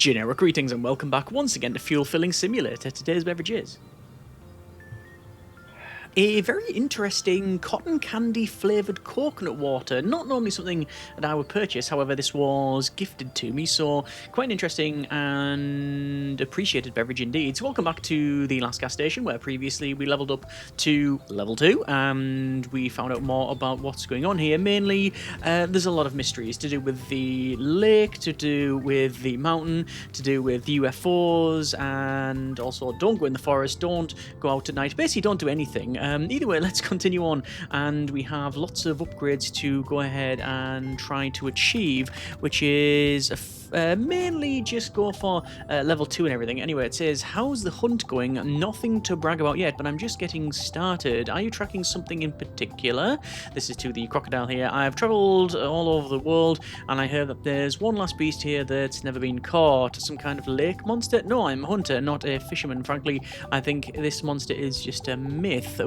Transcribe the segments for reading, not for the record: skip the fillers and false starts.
Generic greetings and welcome back once again to Fuel Filling Simulator. Today's beverage is a very interesting cotton candy flavoured coconut water. Not normally something that I would purchase, however this was gifted to me, so quite an interesting and appreciated beverage indeed. So welcome back to the last gas station where previously we levelled up to level 2 and we found out more about what's going on here. Mainly there's a lot of mysteries to do with the lake, to do with the mountain, to do with UFOs, and also don't go in the forest, don't go out at night, basically don't do anything. Either way, let's continue on, and we have lots of upgrades to go ahead and try to achieve, which is mainly just go for level 2 and everything. Anyway, it says, how's the hunt going? Nothing to brag about yet, but I'm just getting started. Are you tracking something in particular? This is to the crocodile here. I've travelled all over the world, and I heard that there's one last beast here that's never been caught. Some kind of lake monster? No, I'm a hunter, not a fisherman. Frankly, I think this monster is just a myth.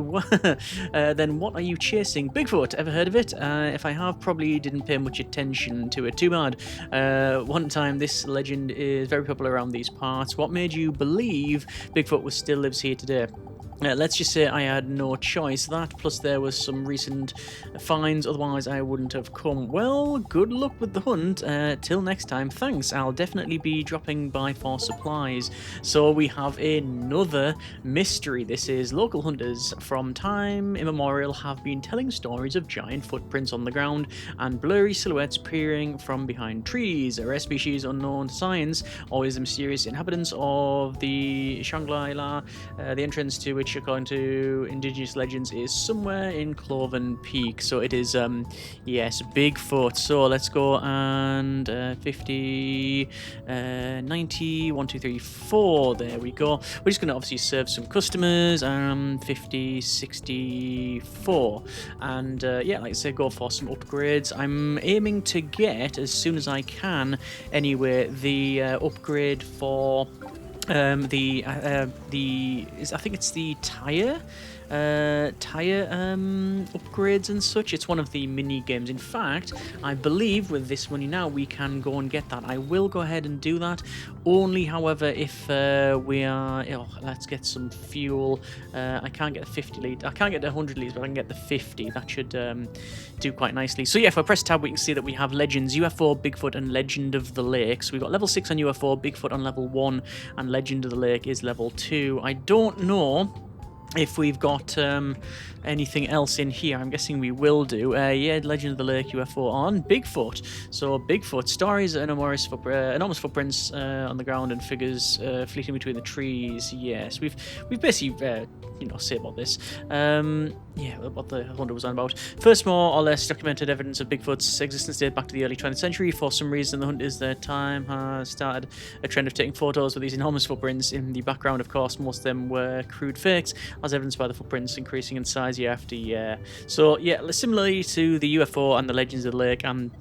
Then what are you chasing? Bigfoot, ever heard of it? If I have, probably didn't pay much attention to it. Too bad. One time, this legend is very popular around these parts. What made you believe Bigfoot still lives here today? Let's just say I had no choice. That, plus there was some recent finds, otherwise I wouldn't have come. Well, good luck with the hunt. Till next time, thanks. I'll definitely be dropping by for supplies. So we have another mystery. This is local hunters from time immemorial have been telling stories of giant footprints on the ground and blurry silhouettes peering from behind trees. A rare species unknown to science, always the mysterious inhabitants of the Shangri-La, the entrance to which, according to indigenous legends, is somewhere in Cloven Peak. So it is, yes, Bigfoot. So let's go and 50, 90, 1, 2, 3, 4. There we go. We're just going to obviously serve some customers. 50, 64. And yeah, like I said, go for some upgrades. I'm aiming to get, as soon as I can, anyway, the upgrade for I think it's the tire upgrades and such. It's one of the mini games. In fact, I believe with this money now we can go and get that. I will go ahead and do that. Only, however, if we are, let's get some fuel. I can't get a 50 litre. I can't get the 100 litres, but I can get the 50. That should do quite nicely. So yeah, if I press tab, we can see that we have legends: UFO, Bigfoot, and Legend of the Lake. So we've got level 6 on UFO, Bigfoot on level 1, and Legend of the Lake is level 2. I don't know if we've got anything else in here. I'm guessing we will do. Yeah, Legend of the Lake, UFO on Bigfoot. So Bigfoot, stories, enormous footprints on the ground and figures fleeting between the trees. Yes, we've basically say about this. Yeah, what the wonder was on about. First, more or less documented evidence of Bigfoot's existence date back to the early 20th century. For some reason, the hunters their time has started a trend of taking photos with these enormous footprints in the background. Of course, most of them were crude fakes, as evidenced by the footprints increasing in size year after year. So yeah, similarly to the UFO and the Legends of the Lake, and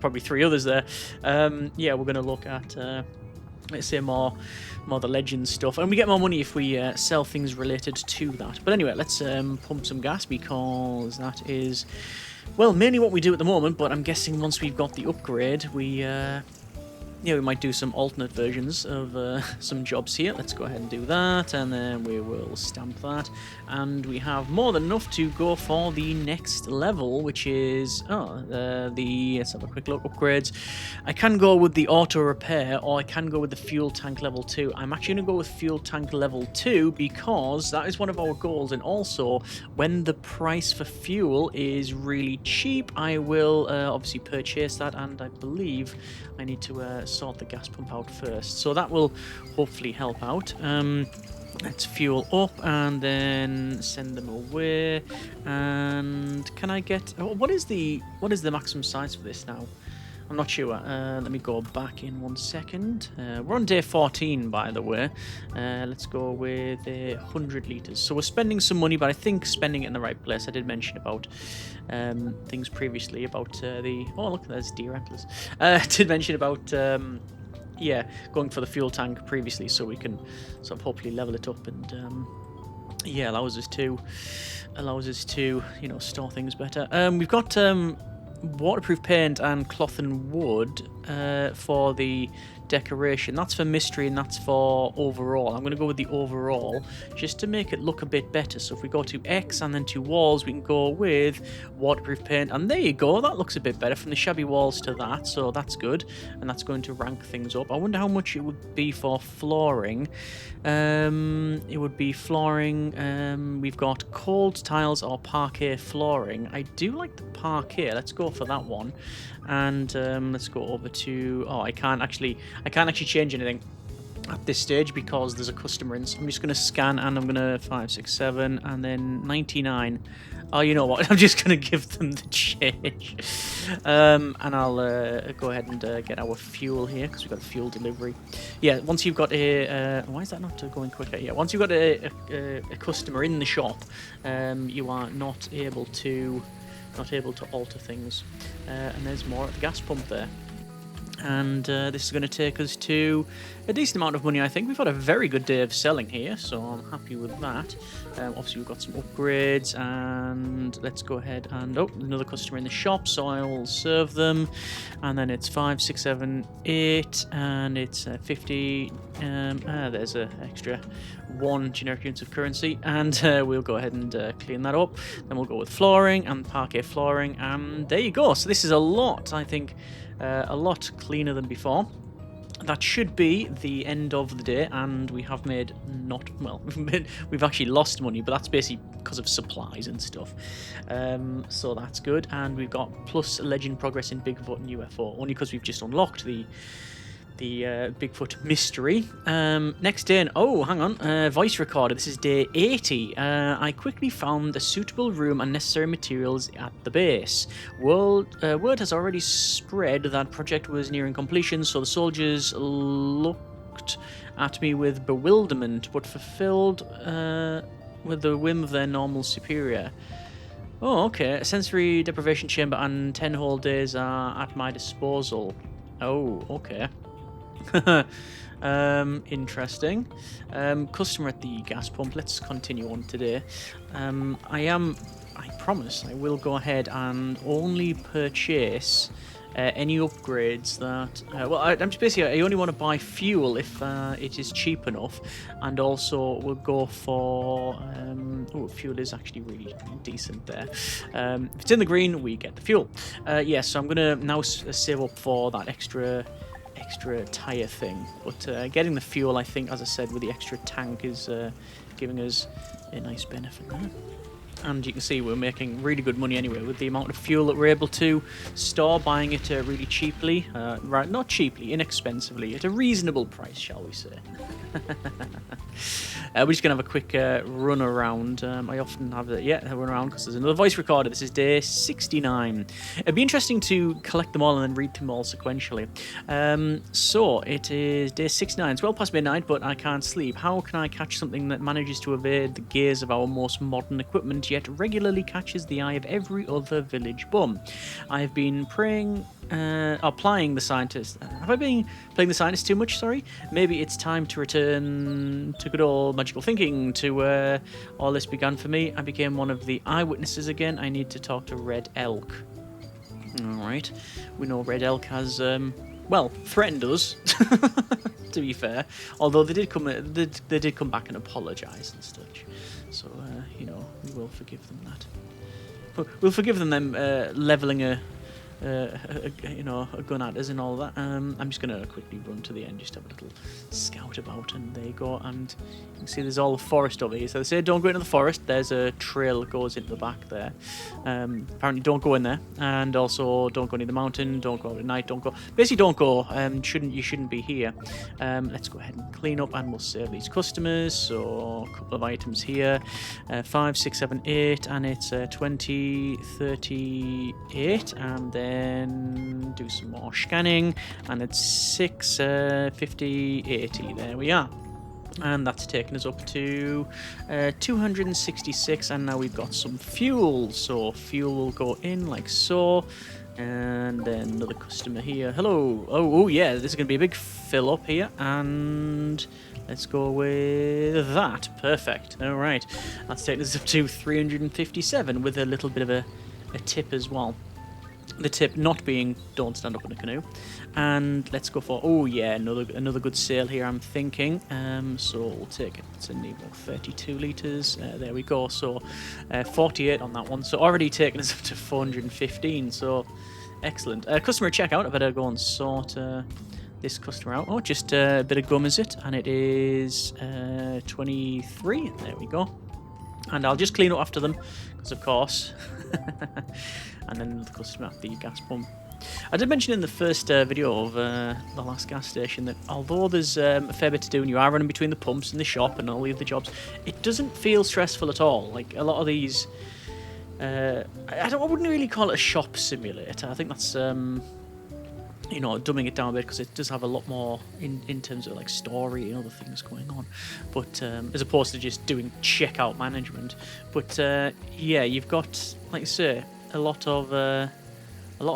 probably 3 others there, yeah, we're going to look at let's say more the legend stuff, and we get more money if we sell things related to that. But anyway, let's pump some gas, because that is, well, mainly what we do at the moment. But I'm guessing once we've got the upgrade, we we might do some alternate versions of some jobs here. Let's go ahead and do that, and then we will stamp that, and we have more than enough to go for the next level, which is let's have a quick look. Upgrades. I can go with the auto repair, or I can go with the fuel tank level 2. I'm actually going to go with fuel tank level 2 because that is one of our goals, and also when the price for fuel is really cheap, I will obviously purchase that, and I believe I need to sort the gas pump out first, so that will hopefully help out. Let's fuel up and then send them away. And can I get, what is the maximum size for this now? I'm not sure. Let me go back in 1 second. We're on day 14, by the way. Let's go with 100 litres. So we're spending some money, but I think spending it in the right place. I did mention about things previously about the... Oh, look, there's deer antlers. I did mention about... yeah, going for the fuel tank previously, so we can sort of hopefully level it up and yeah, allows us to store things better. We've got waterproof paint and cloth and wood for the decoration. That's for mystery and that's for overall. I'm going to go with the overall just to make it look a bit better. So if we go to X and then to walls, we can go with waterproof paint. And there you go. That looks a bit better from the shabby walls to that. So that's good. And that's going to rank things up. I wonder how much it would be for flooring. It would be flooring. We've got cold tiles or parquet flooring. I do like the parquet. Let's go for that one. And let's go over to... Oh, I can't actually change anything at this stage because there's a customer in. So I'm just going to scan and I'm going to 5, 6, 7 and then 99. Oh, you know what? I'm just going to give them the change. And I'll go ahead and get our fuel here because we've got a fuel delivery. Yeah, once you've got a... why is that not going quicker? Yeah, once you've got a customer in the shop, you are not able to alter things. And there's more at the gas pump there. And this is going to take us to a decent amount of money, I think. We've had a very good day of selling here, so I'm happy with that. Obviously, we've got some upgrades, and let's go ahead and... Oh, another customer in the shop, so I will serve them. And then it's 5, 6, 7, 8, and it's 50. There's an extra 1 generic unit of currency, and we'll go ahead and clean that up. Then we'll go with flooring and parquet flooring, and there you go. So this is a lot, I think... a lot cleaner than before. That should be the end of the day, and we have made not... Well, we've actually lost money, but that's basically because of supplies and stuff. So that's good, and we've got plus legend progress in Bigfoot and UFO, only because we've just unlocked the Bigfoot mystery. Next day, oh, hang on, voice recorder. This is day 80. I quickly found a suitable room and necessary materials at the base. Word has already spread that project was nearing completion, so the soldiers looked at me with bewilderment, but fulfilled with the whim of their normal superior. Oh, okay. A sensory deprivation chamber and 10 whole days are at my disposal. Oh, okay. Interesting. Customer at the gas pump. Let's continue on today. I promise I will go ahead and only purchase any upgrades that... I'm just basically... I only want to buy fuel if it is cheap enough. And also we'll go for... fuel is actually really decent there. If it's in the green, we get the fuel. So I'm going to now save up for that extra tire thing, but getting the fuel, I think, as I said, with the extra tank is giving us a nice benefit there. And you can see we're making really good money anyway with the amount of fuel that we're able to store, buying it really cheaply, right? Not cheaply, inexpensively, at a reasonable price, shall we say. We're just going to have a quick run around. I often have a run around because there's another voice recorder. This is day 69. It'd be interesting to collect them all and then read them all sequentially. So it is day 69. It's well past midnight, but I can't sleep. How can I catch something that manages to evade the gaze of our most modern equipment, yet regularly catches the eye of every other village bum? I have been playing the scientist. Have I been playing the scientist too much? Sorry. Maybe it's time to return to good old magical thinking, to where all this began for me. I became one of the eyewitnesses again. I need to talk to Red Elk. All right. We know Red Elk has, threatened us. To be fair, although they did come back and apologise and such. So we will forgive them that. We'll forgive them levelling a gun at us and all that. I'm just going to quickly run to the end, just have a little scout about, and there you go. And you can see there's all the forest over here. So they say don't go into the forest. There's a trail that goes into the back there. Apparently don't go in there, and also don't go near the mountain. Don't go out at night. Don't go. Basically, don't go. You shouldn't be here. Let's go ahead and clean up, and we'll serve these customers. So a couple of items here, 5, 6, 7, 8, and it's 20, 38, and then do some more scanning, and it's 6, 50, 80. There we are. And that's taken us up to 266, and now we've got some fuel. So fuel will go in like so. And then another customer here. Hello. Oh yeah, this is going to be a big fill up here. And let's go with that. Perfect. All right. That's taken us up to 357 with a little bit of a tip as well. The tip not being don't stand up in a canoe. And let's go for, oh yeah, another good sail here, I'm thinking. So we'll take it. It's in about 32 litres. There we go. So 48 on that one. So already taking us up to 415. So excellent. Customer checkout. I better go and sort this customer out. Oh, just a bit of gum, is it? And it is 23. There we go. And I'll just clean up after them, because of course. And then the customer at the gas pump. I did mention in the first video of the last gas station that although there's a fair bit to do and you are running between the pumps and the shop and all the other jobs, it doesn't feel stressful at all. Like a lot of these, I wouldn't really call it a shop simulator. I think that's you know, dumbing it down a bit, because it does have a lot more in terms of like story and other things going on, but as opposed to just doing checkout management. But yeah, you've got, like I say, a lot of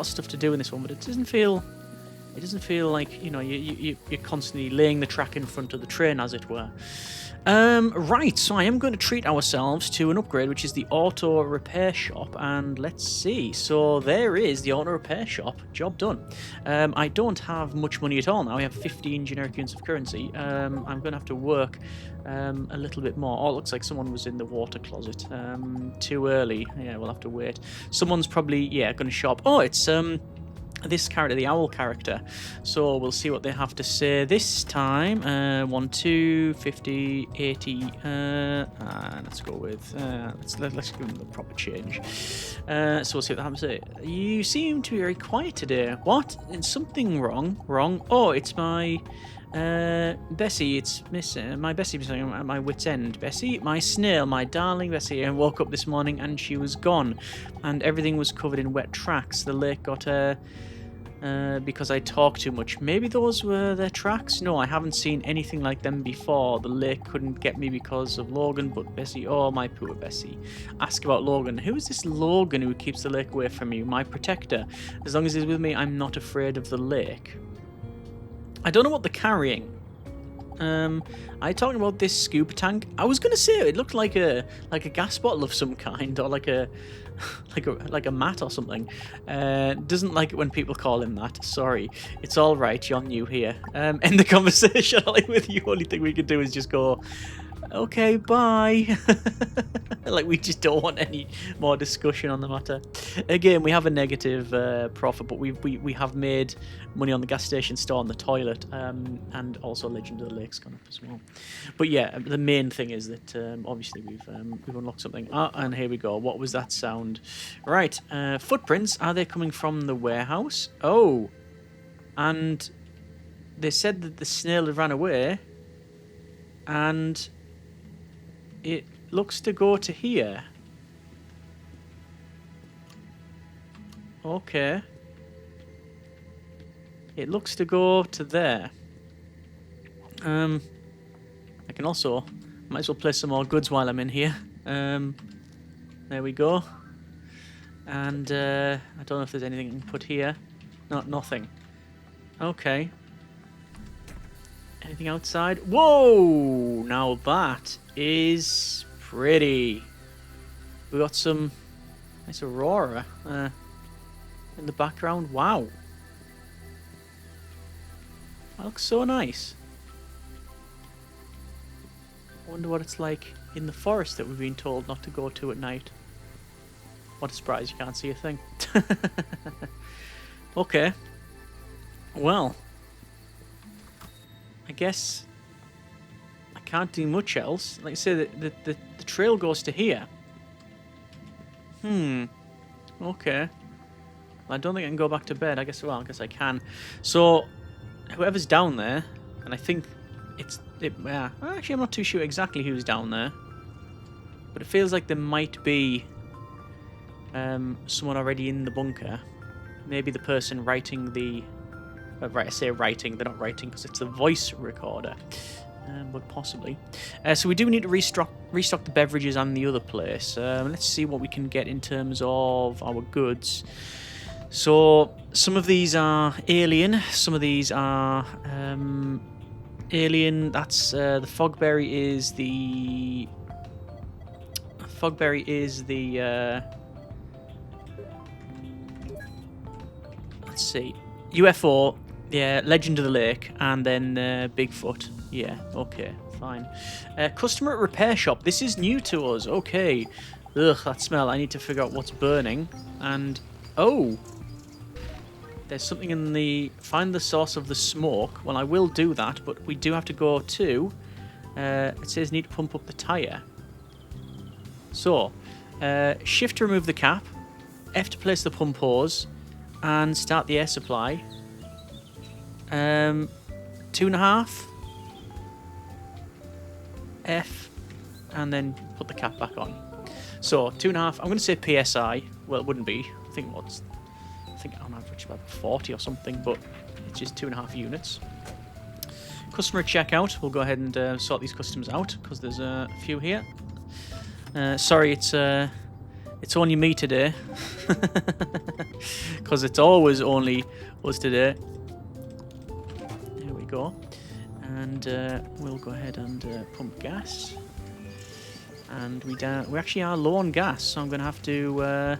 stuff to do in this one, but it doesn't feel like, you know, you're constantly laying the track in front of the train, as it were. Right, so I am going to treat ourselves to an upgrade, which is the auto repair shop, and let's see. So there is the auto repair shop. Job done. I don't have much money at all now. I have 15 generic units of currency. I'm going to have to work a little bit more. Oh, it looks like someone was in the water closet. Too early. Yeah, we'll have to wait. Someone's probably, yeah, going to shop. Oh, it's this character, the owl character. So we'll see what they have to say this time. 1, 2, 50, 80. Let's go with let's give them the proper change. So we'll see what they have to say. You seem to be very quiet today. What? Is something wrong? Wrong? Oh, it's my Bessie. It's my Bessie missing at my wit's end. Bessie, my snail, my darling Bessie. I woke up this morning and she was gone, and everything was covered in wet tracks. The lake got her. Because I talk too much. Maybe those were their tracks? No, I haven't seen anything like them before. The lake couldn't get me because of Logan, but Bessie, oh my poor Bessie. Ask about Logan. Who is this Logan who keeps the lake away from you? My protector. As long as he's with me, I'm not afraid of the lake. I don't know what they're carrying. Are you talking about this scuba tank? I was gonna say it looked like a gas bottle of some kind, or like a mat or something. Doesn't like it when people call him that. Sorry, it's all right. You're new here. End the conversation with you. Only thing we could do is just go, okay, bye. Like we just don't want any more discussion on the matter. Again, we have a negative profit, but we have made money on the gas station store and the toilet, and also Legend of the Lake's gone up as well. But yeah, the main thing is that obviously we've unlocked something. And here we go. What was that sound? Right, footprints. Are they coming from the warehouse? Oh, and they said that the snail had ran away, and it looks to go to here. Okay. It looks to go to there. I can also, might as well place some more goods while I'm in here. There we go. And I don't know if there's anything I can put here. Nothing. Okay. Anything outside? Whoa! Now that is pretty. We got some nice aurora in the background. Wow. That looks so nice. I wonder what it's like in the forest that we've been told not to go to at night. What a surprise, you can't see a thing. Okay. Well, I guess I can't do much else. Like I say, the trail goes to here. Okay. Well, I don't think I can go back to bed. I guess I can. So, whoever's down there, and I think actually, I'm not too sure exactly who's down there, but it feels like there might be someone already in the bunker. Maybe the person writing the... right, I say writing, they're not writing because it's a voice recorder. But possibly. So we do need to restock the beverages and the other place. Let's see what we can get in terms of our goods. So some of these are alien, some of these are alien. That's the fogberry is the let's see. UFO, yeah, Legend of the Lake, and then Bigfoot. Yeah, okay, fine. Customer at repair shop. This is new to us. Okay. Ugh, that smell. I need to figure out what's burning. And, oh, there's something in the... Find the source of the smoke. Well, I will do that, but we do have to go to... it says need to pump up the tyre. So, shift to remove the cap, F to place the pump hose, and start the air supply. 2.5. F, and then put the cap back on. So 2.5. I'm going to say PSI. Well, it wouldn't be. I think on average about 40 or something, but it's just 2.5 units. Customer checkout. We'll go ahead and sort these customers out because there's a few here. Sorry, it's only me today, because it's always only us today. There we go, and we'll go ahead and pump gas. And we actually are low on gas, so I'm gonna have to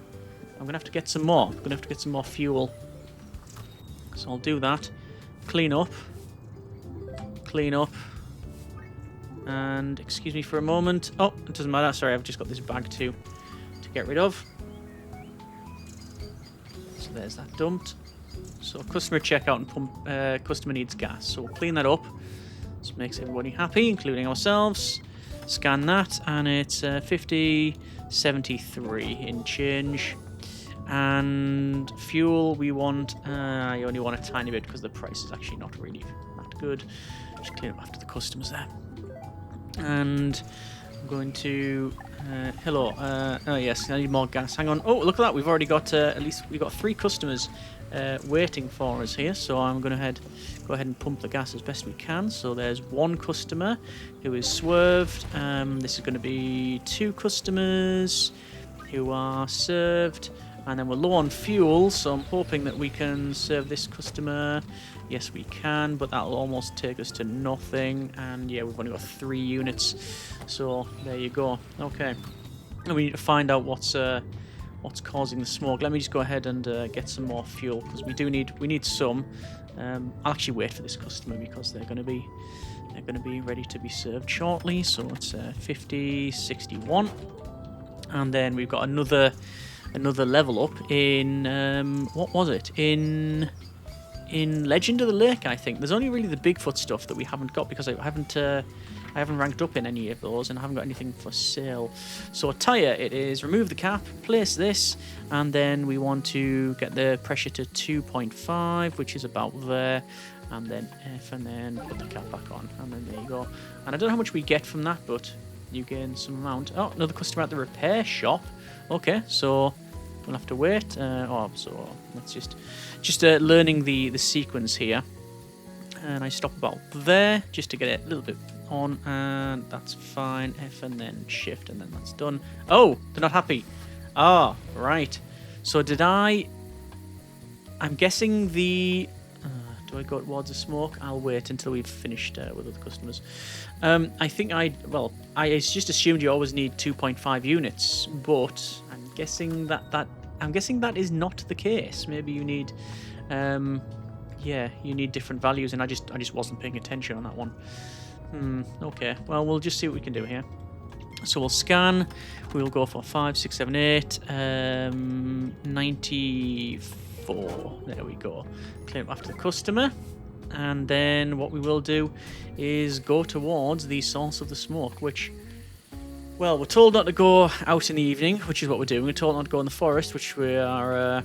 get some more. I'm gonna have to get some more fuel. So I'll do that. Clean up. And excuse me for a moment. Oh, it doesn't matter. Sorry, I've just got this bag to get rid of. So there's that dumped. So customer checkout and pump. Customer needs gas. So we'll clean that up. This makes everybody happy, including ourselves. Scan that, and it's 50.73 in change. And fuel, we want. You only want a tiny bit because the price is actually not really that good. Just clean up after the customers there. And I'm going to hello. Oh yes, I need more gas. Hang on. Oh, look at that. We've already got at least we've got 3 customers waiting for us here. So I'm going to go ahead and pump the gas as best we can. So there's 1 customer who is swerved. This is going to be 2 customers who are served. And then we're low on fuel, so I'm hoping that we can serve this customer. Yes, we can, but that'll almost take us to nothing. And yeah, we've only got 3 units, so there you go. Okay, and we need to find out what's causing the smoke. Let me just go ahead and get some more fuel because we need some. I'll actually wait for this customer because they're going to be ready to be served shortly. So it's 50.61, and then we've got another level up in what was it in Legend of the Lake. I think there's only really the Bigfoot stuff that we haven't got because I haven't ranked up in any of those, and I haven't got anything for sale. So tire, it is remove the cap, place this, and then we want to get the pressure to 2.5, which is about there, and then F, and then put the cap back on, and then there you go. And I don't know how much we get from that, but you gain some amount. Oh, another customer at the repair shop. Okay, so we'll have to wait. So let's just learning the sequence here. And I stop about there just to get it a little bit on, and that's fine. F and then shift, and then that's done. Oh, they're not happy. Ah, right. So I'm guessing the... do I go towards the smoke? I'll wait until we've finished with other customers. I think I just assumed you always need 2.5 units, but I'm guessing that is not the case. Maybe you need, you need different values, and I just wasn't paying attention on that one. Okay, well, we'll just see what we can do here. So we'll scan. We'll go for 5, 6, 7, 8, 94. There we go. Clear up after the customer. And then what we will do is go towards the source of the smoke, which, well, we're told not to go out in the evening, which is what we're doing. We're told not to go in the forest, which we are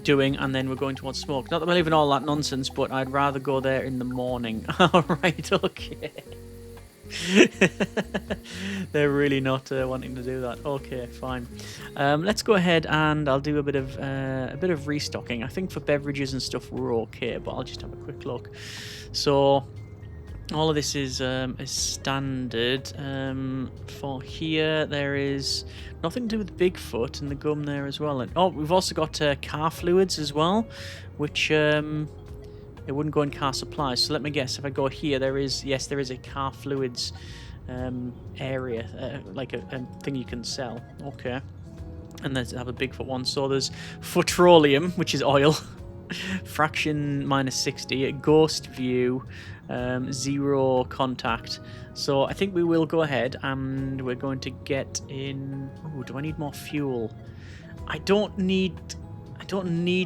doing, and then we're going towards smoke. Not that I believe in all that nonsense, but I'd rather go there in the morning. Alright, okay. They're really not wanting to do that. Okay, fine. Let's go ahead and I'll do a bit of restocking. I think for beverages and stuff we're okay, but I'll just have a quick look. So all of this is standard. For here there is nothing to do with Bigfoot and the gum there as well. And oh, we've also got car fluids as well, which it wouldn't go in car supplies. So let me guess. If I go here, there is a car fluids area, like a thing you can sell. Okay. And then have a Bigfoot one. So there's Footroleum, which is oil. Fraction -60, ghost view, 0 contact. So I think we will go ahead and we're going to get in. Oh, do I need more fuel? I don't need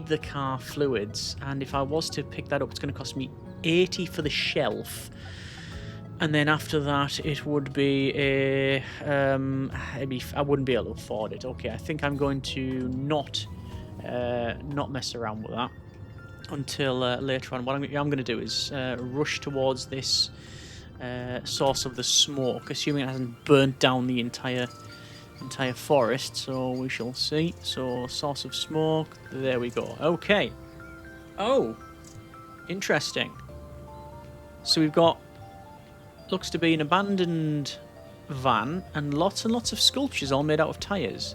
the car fluids, and if I was to pick that up, it's going to cost me 80 for the shelf. And then after that, it would be a. I wouldn't be able to afford it. Okay, I think I'm going to not mess around with that until later on. What I'm going to do is rush towards this source of the smoke, assuming it hasn't burnt down the entire forest. So we shall see. So source of smoke. There we go. Okay. Oh, interesting. So we've got. Looks to be an abandoned van and lots of sculptures all made out of tyres.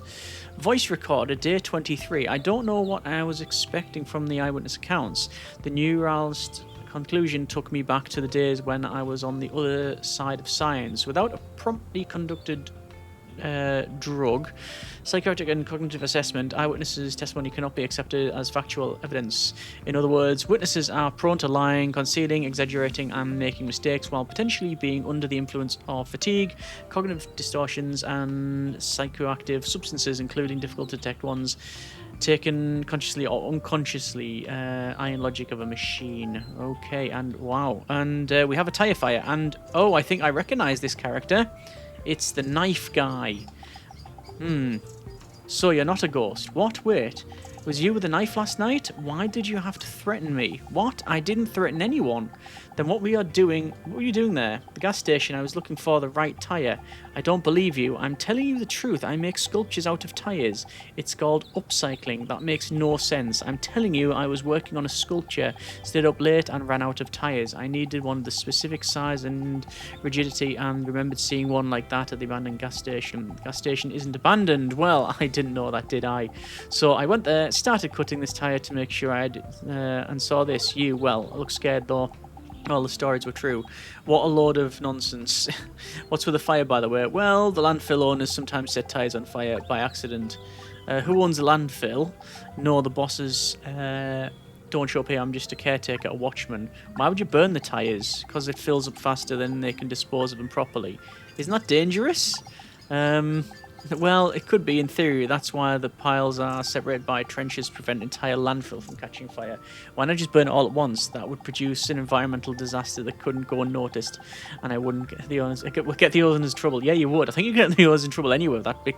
Voice recorder, day 23. I don't know what I was expecting from the eyewitness accounts. The neuralized conclusion took me back to the days when I was on the other side of science. Without a promptly conducted drug, psychotic and cognitive assessment, eyewitnesses' testimony cannot be accepted as factual evidence. In other words, witnesses are prone to lying, concealing, exaggerating, and making mistakes while potentially being under the influence of fatigue, cognitive distortions, and psychoactive substances, including difficult to detect ones taken consciously or unconsciously. Iron logic of a machine. Okay, and wow. And we have a tyre fire, and oh, I think I recognise this character. It's the knife guy. So you're not a ghost. What? Wait. Was you with the knife last night? Why did you have to threaten me? What? I didn't threaten anyone. Then what were you doing there? The gas station. I was looking for the right tyre. I don't believe you. I'm telling you the truth. I make sculptures out of tyres. It's called upcycling. That makes no sense. I'm telling you I was working on a sculpture, stayed up late and ran out of tyres. I needed one of the specific size and rigidity and remembered seeing one like that at the abandoned gas station. The gas station isn't abandoned. Well, I didn't know that, did I? So I went there, started cutting this tyre to make sure I had, and saw this. You, well, I look scared though. All the stories were true. What a load of nonsense. What's with the fire, by the way? Well, the landfill owners sometimes set tyres on fire by accident. Who owns the landfill? No, the bosses don't show up here. I'm just a caretaker, a watchman. Why would you burn the tyres? Because it fills up faster than they can dispose of them properly. Isn't that dangerous? Well, it could be in theory. That's why the piles are separated by trenches to prevent entire landfill from catching fire. Why not just burn it all at once? That would produce an environmental disaster that couldn't go unnoticed, and I wouldn't get the owners. It would get the owners in trouble. Yeah, you would. I think you get the owners in trouble anyway with that big,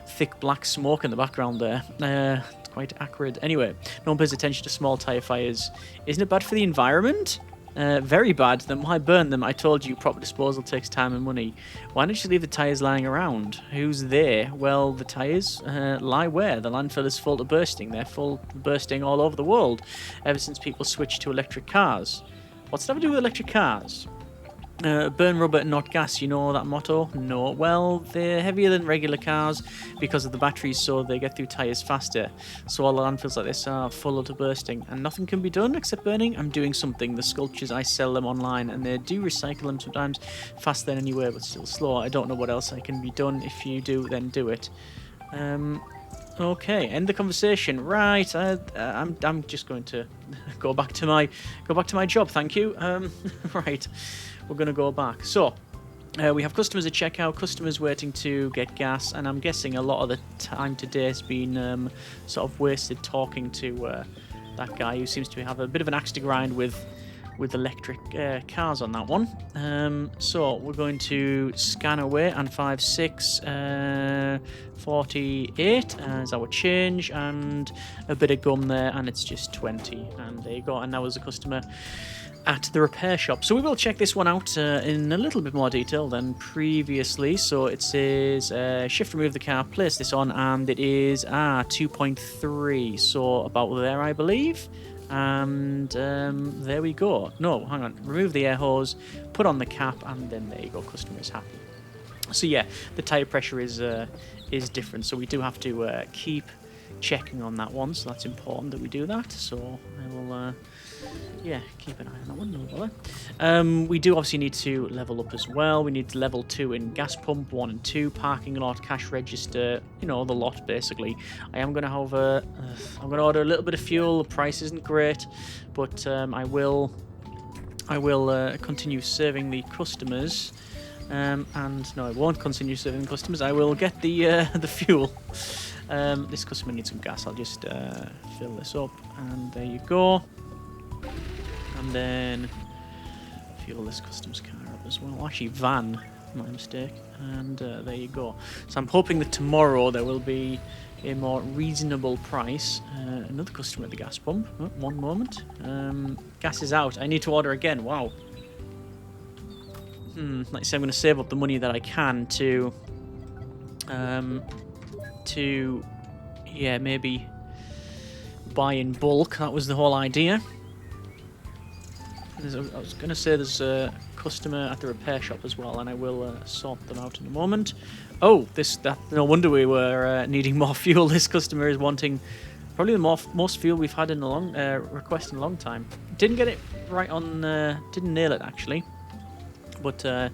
thick black smoke in the background there. It's quite acrid. Anyway, no one pays attention to small tyre fires. Isn't it bad for the environment? Very bad. Then why burn them? I told you proper disposal takes time and money. Why don't you leave the tyres lying around? Who's there? Well, the tyres lie where? The landfill is full to bursting. They're full to bursting all over the world ever since people switched to electric cars. What's that to do with electric cars? Burn rubber, not gas, you know that motto? No. Well, they're heavier than regular cars because of the batteries, so they get through tyres faster. So all the landfills like this are full to bursting, and nothing can be done except burning. I'm doing something. The sculptures, I sell them online, and they do recycle them sometimes faster than anywhere, but still slow. I don't know what else I can be done. If you do, then do it. Okay, end the conversation. Right, I'm just going to go back to my job. Thank you. Right. We're going to go back. So, we have customers at checkout, customers waiting to get gas, and I'm guessing a lot of the time today has been sort of wasted talking to that guy who seems to have a bit of an axe to grind with electric cars on that one. So, we're going to scan away, and 5, 6, 48 is our change, and a bit of gum there, and it's just 20. And there you go, and now as a customer at the repair shop. So we will check this one out in a little bit more detail than previously. So it says shift remove the car, place this on, and it is 2.3, so about there I believe. And there we go. No, hang on, remove the air hose, put on the cap, and then there you go, customer is happy. So yeah, the tyre pressure is different, so we do have to keep checking on that one, so that's important that we do that. So I will, yeah, keep an eye on that one. No bother. We do obviously need to level up as well. We need level 2 in gas pump, 1 and 2, parking lot, cash register, you know, the lot basically. I am going to have I'm going to order a little bit of fuel. The price isn't great, but I will continue serving the customers. And no, I won't continue serving the customers. I will get the fuel. This customer needs some gas. I'll just fill this up, and there you go. And then fuel this customer's car up as well. Actually, van, my mistake. And there you go. So I'm hoping that tomorrow there will be a more reasonable price. Another customer at the gas pump. Oh, one moment. Gas is out. I need to order again. Wow. Like I say, I'm going to save up the money that I can to yeah, maybe buy in bulk. That was the whole idea. I was going to say there's a customer at the repair shop as well, and I will sort them out in a moment. Oh, no wonder we were needing more fuel. This customer is wanting probably the most fuel we've had in a long request in a long time. Didn't get it right on, didn't nail it actually, but it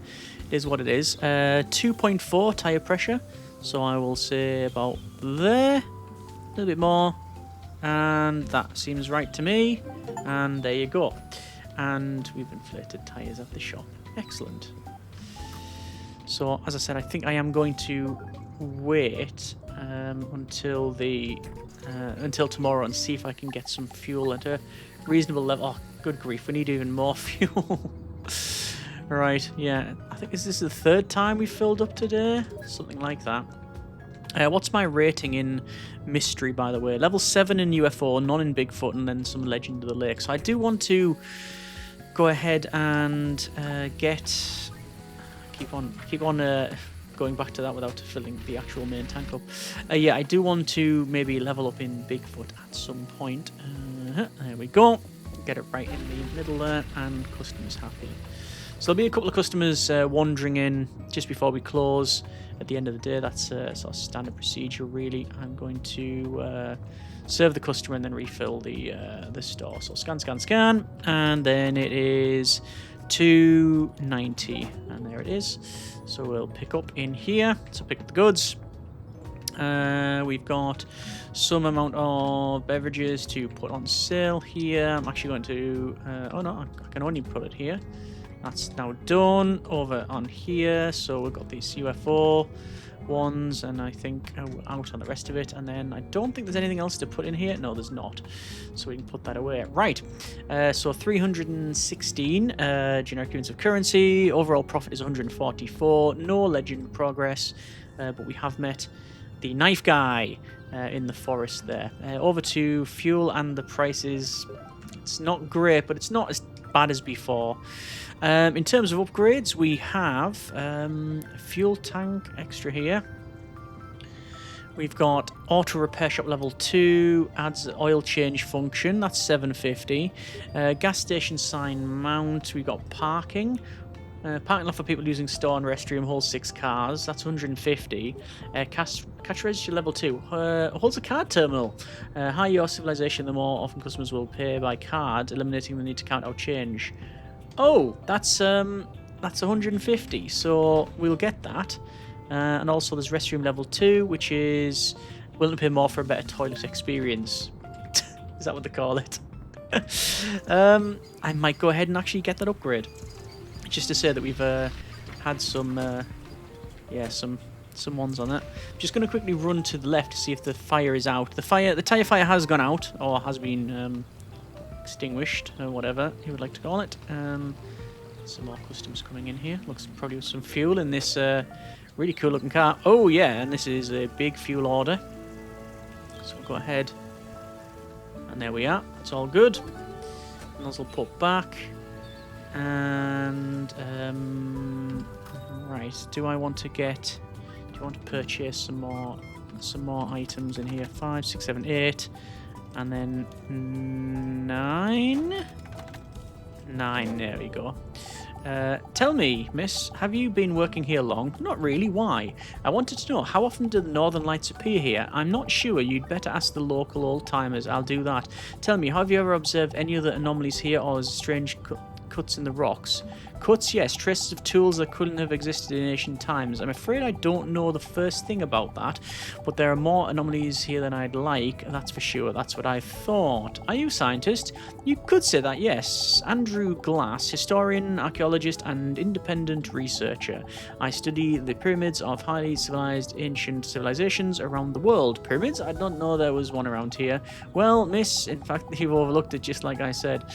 is what it is. 2.4 tire pressure, so I will say about there, a little bit more, and that seems right to me. And there you go. And we've inflated tyres at the shop. Excellent. So, as I said, I think I am going to wait until tomorrow and see if I can get some fuel at a reasonable level. Oh, good grief, we need even more fuel. Right, yeah. I think this is the 3rd time we filled up today. Something like that. What's my rating in mystery, by the way? Level 7 in UFO, none in Bigfoot, and then some Legend of the Lake. So I do want to go ahead and keep on going back to that without filling the actual main tank up. Yeah, I do want to maybe level up in Bigfoot at some point. There we go. Get it right in the middle there, and customers happy. So there'll be a couple of customers wandering in just before we close at the end of the day. That's sort of standard procedure, really. I'm going to serve the customer and then refill the store. So scan, scan, scan, and then it is 290, and there it is. So we'll pick up in here. So pick up the goods. We've got some amount of beverages to put on sale here. I'm actually going to oh no, I can only put it here. That's now done. Over on here, so we've got these UFO ones, and I think out on the rest of it. And then I don't think there's anything else to put in here. No, there's not. So we can put that away. Right. So 316 generic units of currency. Overall profit is 144. No legend progress, but we have met the knife guy in the forest there. Over to fuel, and the prices. It's not great, but it's not as bad as before. In terms of upgrades, we have fuel tank extra here. We've got auto repair shop level 2, adds oil change function, that's 750. Gas station sign mount, we've got parking. Parking lot for people using store and restroom, holds 6 cars, that's 150. Cash register level 2, holds a card terminal. Higher your civilization, the more often customers will pay by card, eliminating the need to count out change. Oh, that's 150, so we'll get that. And also there's restroom level 2, which is willing to pay more for a better toilet experience. Is that what they call it? I might go ahead and actually get that upgrade. Just to say that we've had some ones on that. I'm just going to quickly run to the left to see if the fire is out. The tire fire has gone out, or has been extinguished, or whatever you would like to call it. Some more customers coming in here. Looks probably with some fuel in this really cool looking car. Oh yeah, and this is a big fuel order. So we'll go ahead, and there we are. It's all good. Nozzle put back. And right, do I want to purchase some more items in here? 5, 6, 7, 8, and then 9. There we go. Tell me, miss, have you been working here long? Not really, why? I wanted to know, how often do the northern lights appear here? I'm not sure, you'd better ask the local old-timers. I'll do that. Tell me, have you ever observed any other anomalies here or strange cuts in the rocks? Cuts, yes, traces of tools that couldn't have existed in ancient times. I'm afraid I don't know the first thing about that, but there are more anomalies here than I'd like, that's for sure. That's what I thought. Are you a scientist? You could say that, yes. Andrew Glass, historian, archaeologist, and independent researcher. I study the pyramids of highly civilized ancient civilizations around the world. Pyramids? I don't know there was one around here. Well, miss, in fact, you've overlooked it just like I said.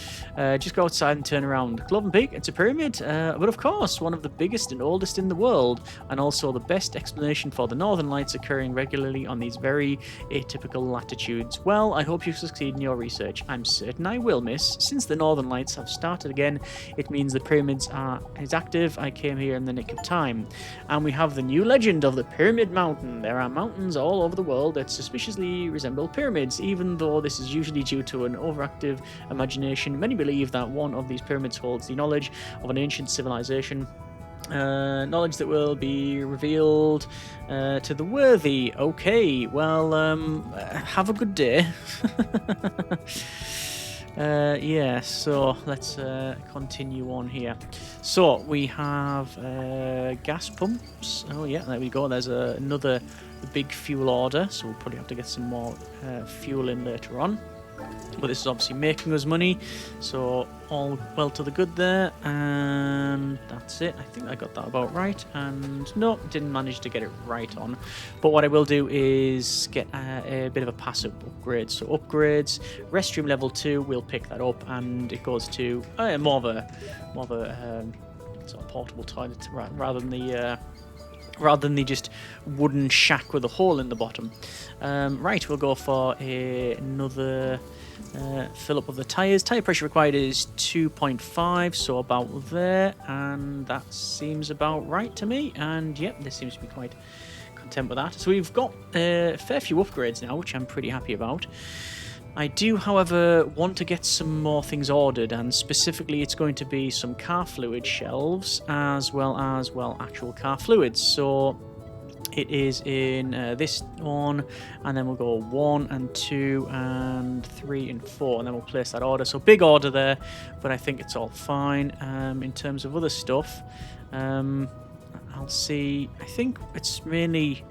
Just go outside and turn around. Cloven Peak, it's a pyramid. But of course, one of the biggest and oldest in the world, and also the best explanation for the northern lights occurring regularly on these very atypical latitudes. Well, I hope you succeed in your research. I'm certain I will, miss. Since the northern lights have started again, it means the pyramids is active. I came here in the nick of time. And we have the new legend of the Pyramid Mountain. There are mountains all over the world that suspiciously resemble pyramids. Even though this is usually due to an overactive imagination, many believe that one of these pyramids holds the knowledge of an ancient civilization, knowledge that will be revealed to the worthy. Okay, well, have a good day. Yeah, so let's continue on here. So we have gas pumps. Oh yeah, there we go. There's another big fuel order, so we'll probably have to get some more fuel in later on. But this is obviously making us money, so all well to the good there, and that's it. I think I got that about right, and no, didn't manage to get it right on. But what I will do is get a bit of a passive upgrade. So upgrades, restroom level 2, we'll pick that up, and it goes to more of a sort of portable toilet rather than the just wooden shack with a hole in the bottom. Right, we'll go for another fill up of the tyres. Tyre pressure required is 2.5, so about there, and that seems about right to me. And yep, this seems to be quite content with that. So we've got a fair few upgrades now, which I'm pretty happy about. I do, however, want to get some more things ordered, and specifically it's going to be some car fluid shelves as well as, well, actual car fluids. So it is in this one, and then we'll go 1 and 2 and 3 and 4, and then we'll place that order. So big order there, but I think it's all fine. In terms of other stuff, I'll see. I think it's mainly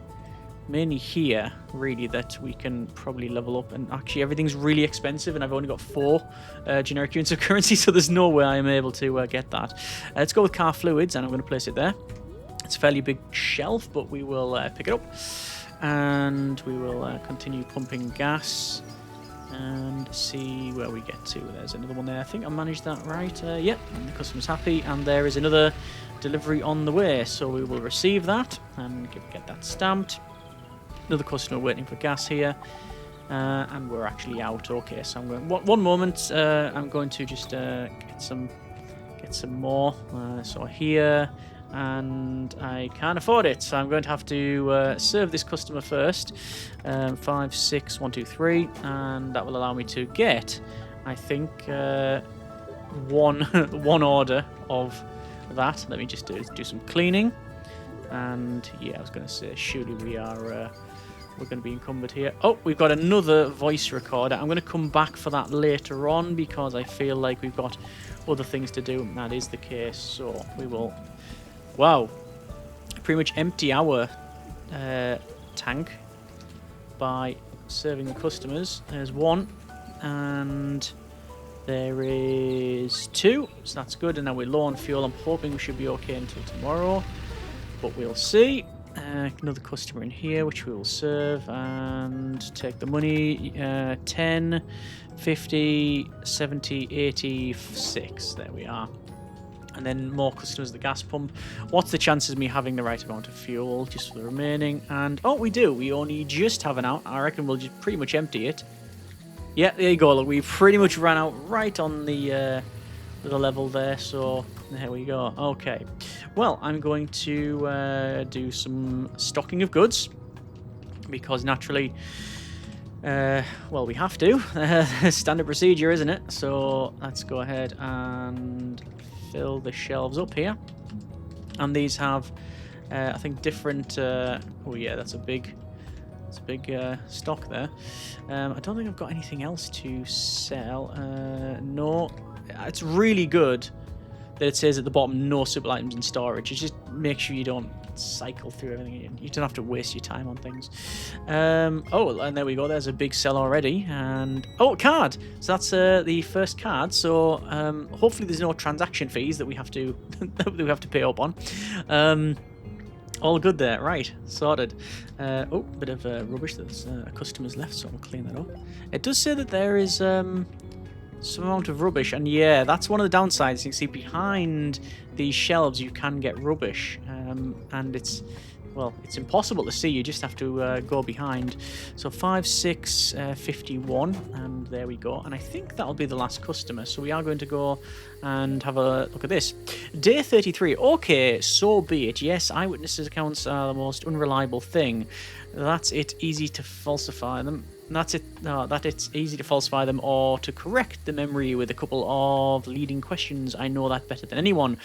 here really that we can probably level up, and actually everything's really expensive and I've only got 4 generic units of currency, so there's no way I'm able to get that. Let's go with car fluids, and I'm going to place it there. It's a fairly big shelf, but we will pick it up, and we will continue pumping gas and see where we get to. There's another one there. I think I managed that right. Yep, and the customer's happy, and there is another delivery on the way, so we will receive that and get that stamped. Another customer waiting for gas here, and we're actually out. Okay, so I'm going. One moment. I'm going to just get some more. So here, and I can't afford it, so I'm going to have to serve this customer first. 5, 6, 1, 2, 3, and that will allow me to get, I think, one order of that. Let me just do some cleaning, and yeah, I was going to say, surely we are. We're going to be encumbered here. Oh, we've got another voice recorder. I'm going to come back for that later on because I feel like we've got other things to do, and that is the case. So we will... Wow. Pretty much empty our tank by serving the customers. There's 1, and there is 2. So that's good, and now we're low on fuel. I'm hoping we should be okay until tomorrow, but we'll see. Another customer in here, which we will serve and take the money. 10, 50, 70, 86. There we are. And then more customers at the gas pump. What's the chances of me having the right amount of fuel just for the remaining? And oh, we do. We only just have an out. I reckon we'll just pretty much empty it. Yeah, there you go. Look, we pretty much ran out right on the level there. So there we go. Okay. Well, I'm going to do some stocking of goods because naturally, well, we have to. Standard procedure, isn't it? So let's go ahead and fill the shelves up here. And these have, I think, different... oh yeah, that's a big stock there. I don't think I've got anything else to sell. No, it's really good that it says at the bottom, no super items in storage. It just makes sure you don't cycle through everything. You don't have to waste your time on things. Oh, and there we go. There's a big sell already. And oh, card. So that's the first card. So hopefully there's no transaction fees that we have to pay up on. All good there. Right, sorted. Oh, bit of rubbish that's a customer's left, so I'll clean that up. It does say that there is some amount of rubbish, and yeah, that's one of the downsides. You can see behind these shelves you can get rubbish, and it's impossible to see. You just have to go behind. So 5, 6, 51, and there we go. And I think that'll be the last customer. So we are going to go and have a look at this. Day 33. Okay, so be it. Yes, eyewitnesses' accounts are the most unreliable thing. That's it. Easy to falsify them. That's it. That it's easy to falsify them or to correct the memory with a couple of leading questions. I know that better than anyone.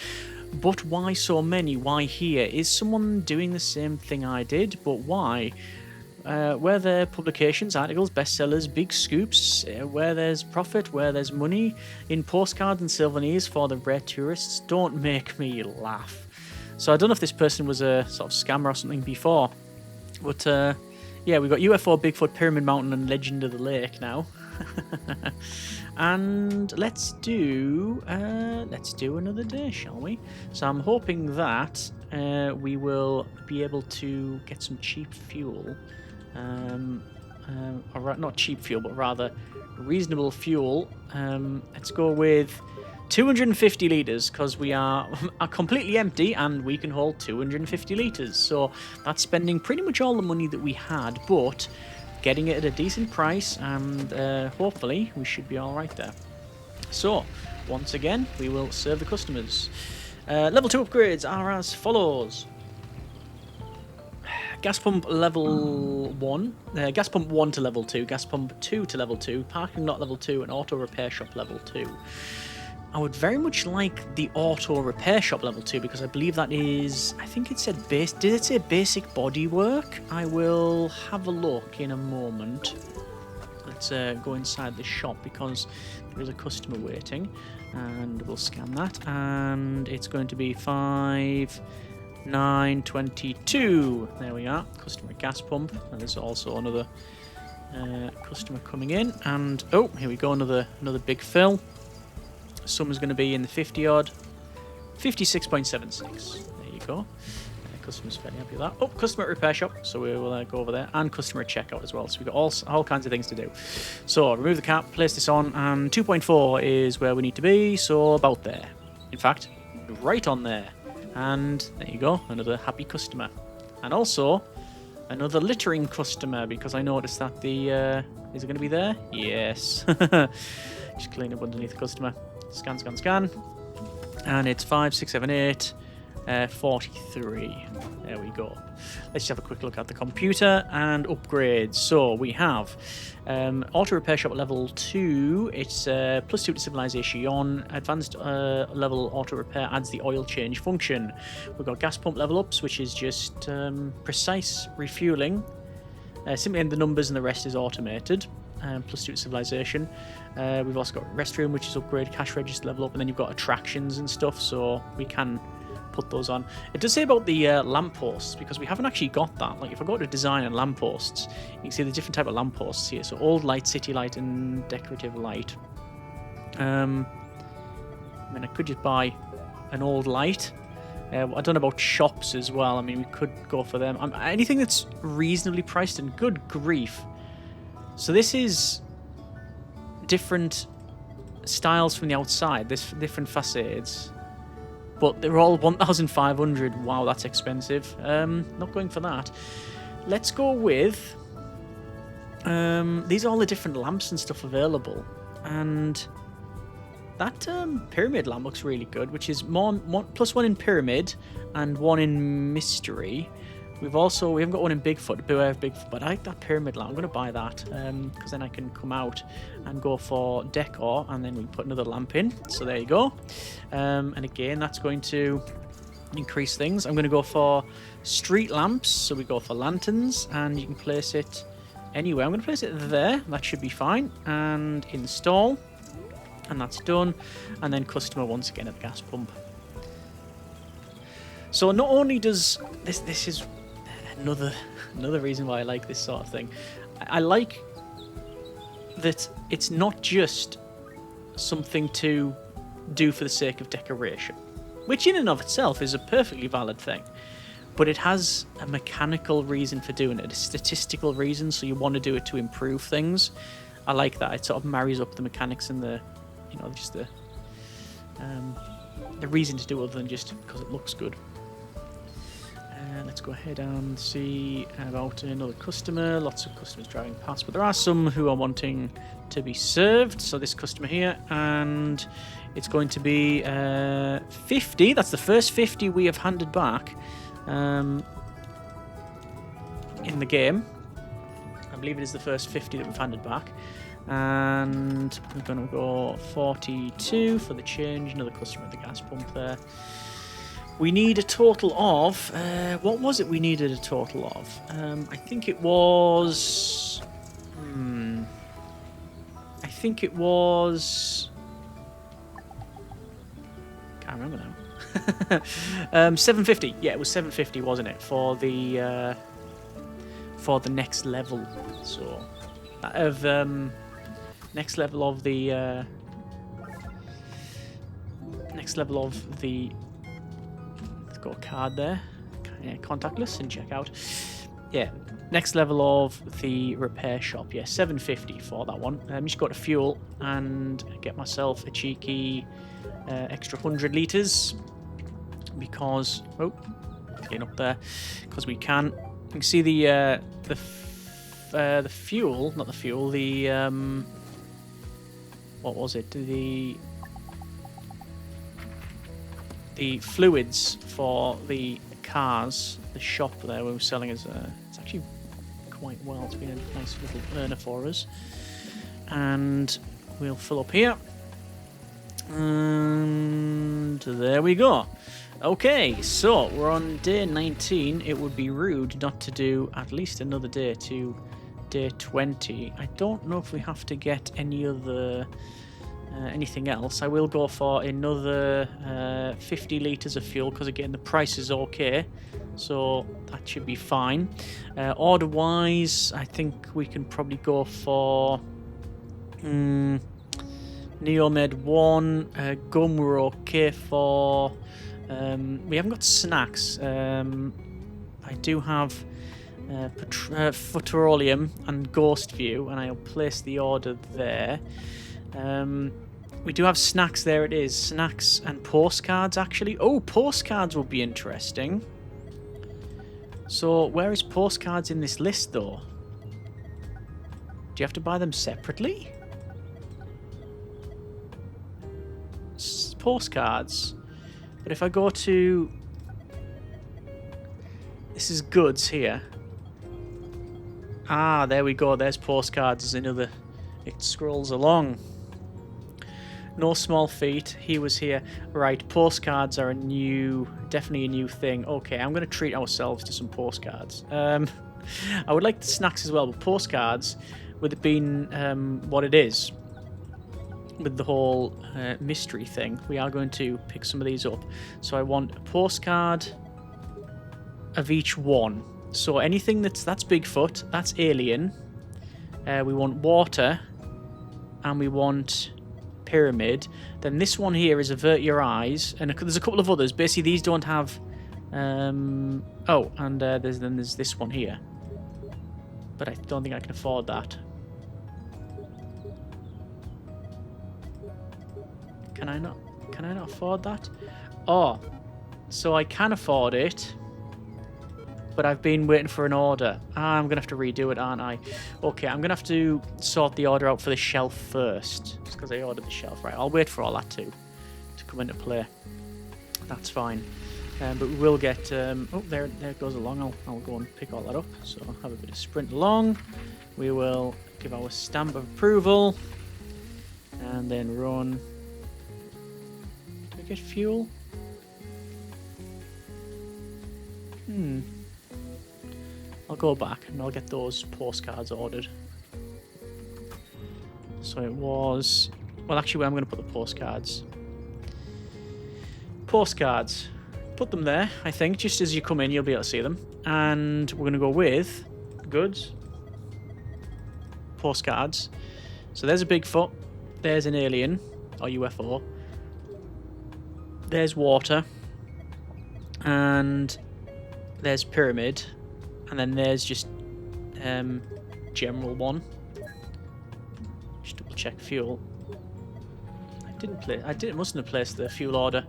But why so many? Why here? Is someone doing the same thing I did? But why? Where there are publications, articles, bestsellers, big scoops, where there's profit, where there's money, in postcards and souvenirs for the rare tourists. Don't make me laugh. So I don't know if this person was a sort of scammer or something before, but yeah, we've got UFO, Bigfoot, Pyramid Mountain, and Legend of the Lake now. And let's do another day, shall we? So I'm hoping that we will be able to get some cheap fuel, or not cheap fuel, but rather reasonable fuel. Let's go with 250 litres, because we are completely empty and we can hold 250 litres. So that's spending pretty much all the money that we had, but getting it at a decent price, and hopefully we should be all right there. So once again, we will serve the customers. Level 2 upgrades are as follows. Gas pump level 1, gas pump 1 to level 2, gas pump 2 to level 2, parking lot level 2, and auto repair shop level 2. I would very much like the auto repair shop level 2, because I believe that is, I think it said base, did it say basic body work? I will have a look in a moment. Let's go inside the shop, because there is a customer waiting, and we'll scan that, and it's going to be 5922. There we are, customer gas pump, and there's also another customer coming in, and oh, here we go, another big fill. Sum is going to be in the 50 odd, 56.76. There you go. Customer's fairly happy with that. Oh, customer repair shop, so we will go over there, and customer checkout as well. So we've got all kinds of things to do. So remove the cap, place this on, and 2.4 is where we need to be. So about there. In fact, right on there. And there you go, another happy customer, and also another littering customer, because I noticed that the is it going to be there? Yes. Just clean up underneath the customer. Scan, scan, scan. And it's 5, 6, 7, 8, 43. There we go. Let's just have a quick look at the computer and upgrades. So we have auto repair shop at level 2. It's +2 to civilization. Advanced level auto repair adds the oil change function. We've got gas pump level ups, which is just precise refueling. Simply end the numbers and the rest is automated. +2 to civilization. We've also got restroom, which is upgrade, cash register level up, and then you've got attractions and stuff, so we can put those on. It does say about the lampposts, because we haven't actually got that. Like, if I go to design and lampposts, you can see the different type of lampposts here. So old light, city light, and decorative light. I mean, I could just buy an old light. I don't know about shops as well. I mean, we could go for them. Anything that's reasonably priced, and good grief. So this is different styles from the outside, this different facades, but they're all 1,500. Wow, that's expensive. Not going for that. Let's go with these are all the different lamps and stuff available, and that pyramid lamp looks really good, which is +1 in pyramid and 1 in mystery. We haven't got one in Bigfoot, Beware of Bigfoot, but I like that pyramid lamp. I'm going to buy that because then I can come out and go for decor, and then we put another lamp in. So there you go. And again, that's going to increase things. I'm going to go for street lamps. So we go for lanterns, and you can place it anywhere. I'm going to place it there. That should be fine. And install. And that's done. And then customer once again at the gas pump. So not only does this is another reason why I like this sort of thing. I like that it's not just something to do for the sake of decoration, which in and of itself is a perfectly valid thing, but it has a mechanical reason for doing it, a statistical reason, so you want to do it to improve things. I like that. It sort of marries up the mechanics and the, just the reason to do it other than just because it looks good. Let's go ahead and see about another customer. Lots of customers driving past, but there are some who are wanting to be served. So this customer here, and it's going to be 50. That's the first 50 we have handed back in the game. I believe it is the first 50 that we've handed back. And we're going to go 42 for the change. Another customer at the gas pump there. We need a total of... what was it we needed a total of? I think it was... I think it was... Can't remember now. 750. Yeah, it was 750, wasn't it? For the next level. So, next level of the... next level of the... Got a card there. Yeah, contactless and check out. Yeah, next level of the repair shop. Yeah, 750 for that one. Just got to fuel and get myself a cheeky extra 100 litres because getting up there because we can. You can see the fuel, not the fuel. The what was it? The fluids for the cars, the shop there we were selling it's actually quite well. It's been a nice little earner for us. And we'll fill up here. And there we go. Okay, so we're on day 19. It would be rude not to do at least another day to day 20. I don't know if we have to get any other... anything else. I will go for another 50 litres of fuel because again the price is okay, so that should be fine. Order wise, I think we can probably go for Neomed 1. Gum we're okay for. We haven't got snacks. I do have Petroleum and Ghost View, and I'll place the order there. We do have snacks. There it is. Snacks and postcards, actually. Oh, postcards will be interesting. So, where is postcards in this list, though? Do you have to buy them separately? Postcards. But if I go to... This is goods here. Ah, there we go. There's postcards. There's another... It scrolls along. No small feat. He was here. Right, postcards are definitely a new thing. Okay, I'm going to treat ourselves to some postcards. I would like the snacks as well, but postcards, with it being what it is, with the whole mystery thing, we are going to pick some of these up. So I want a postcard of each one. So anything that's Bigfoot, that's alien. We want water, and we want... pyramid. Then this one here is avert your eyes, and there's a couple of others. Basically, these don't have. There's this one here, but I don't think I can afford that. Can I not? Can I not afford that? Oh, so I can afford it, but I've been waiting for an order. I'm gonna have to redo it, aren't I? Okay, I'm gonna have to sort the order out for the shelf first, just because I ordered the shelf. Right, I'll wait for all that to come into play. That's fine. But we will get... oh, there it goes along. I'll go and pick all that up. So I'll have a bit of sprint along. We will give our stamp of approval. And then run. Do I get fuel? I'll go back and I'll get those postcards ordered. So it was... Well, actually, where I'm going to put the postcards. Postcards. Put them there, I think. Just as you come in, you'll be able to see them. And we're going to go with goods. Postcards. So there's a Bigfoot. There's an alien. Or UFO. There's water. And there's pyramid. And then there's just general one. Just double check fuel. I mustn't have placed the fuel order.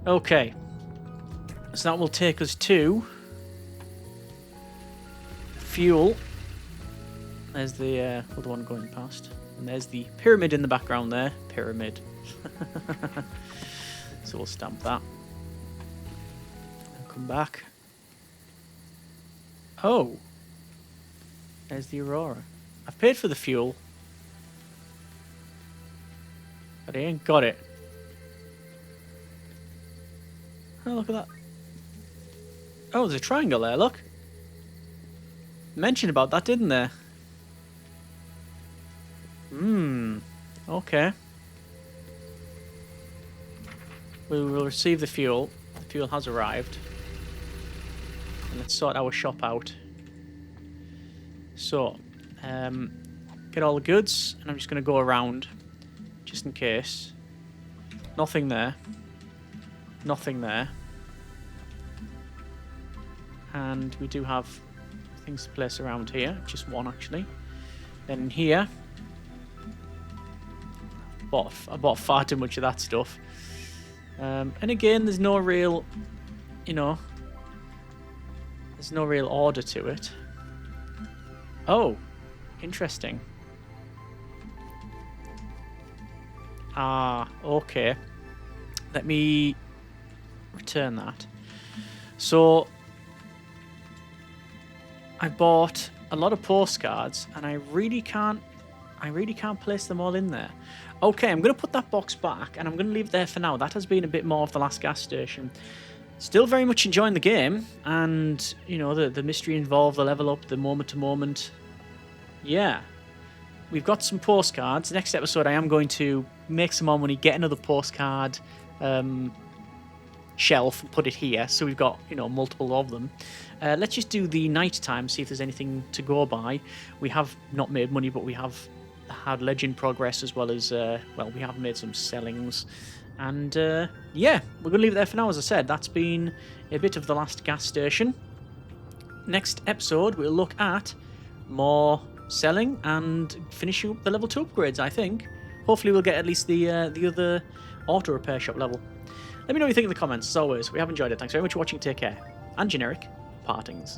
Okay. So that will take us to fuel. There's the other one going past. And there's the pyramid in the background there. Pyramid. So we'll stamp that. And come back. Oh. There's the Aurora. I've paid for the fuel. But I ain't got it. Oh, look at that. Oh, there's a triangle there, look. Mentioned about that, didn't there? Okay. We will receive the fuel. The fuel has arrived. And let's sort our shop out. So, get all the goods, and I'm just going to go around, just in case. Nothing there. Nothing there. And we do have things to place around here. Just one, actually. Then in here, I bought far too much of that stuff. And again, there's no real, there's no real order to it. Oh, interesting. Ah, okay. Let me return that. So, I bought a lot of postcards, and I really can't place them all in there. Okay, I'm going to put that box back, and I'm going to leave it there for now. That has been a bit more of the last gas station. Still very much enjoying the game, and, the mystery involved, the level up, the moment to moment. Yeah. We've got some postcards. Next episode, I am going to make some more money, get another postcard shelf, and put it here. So we've got, multiple of them. Let's just do the night time, see if there's anything to go by. We have not made money, but we have had legend progress, as well as, we have made some sellings. And, yeah, we're going to leave it there for now. As I said, that's been a bit of the last gas station. Next episode, we'll look at more selling and finishing up the level 2 upgrades, I think. Hopefully we'll get at least the other auto repair shop level. Let me know what you think in the comments. As always, we have enjoyed it. Thanks very much for watching. Take care. And generic partings.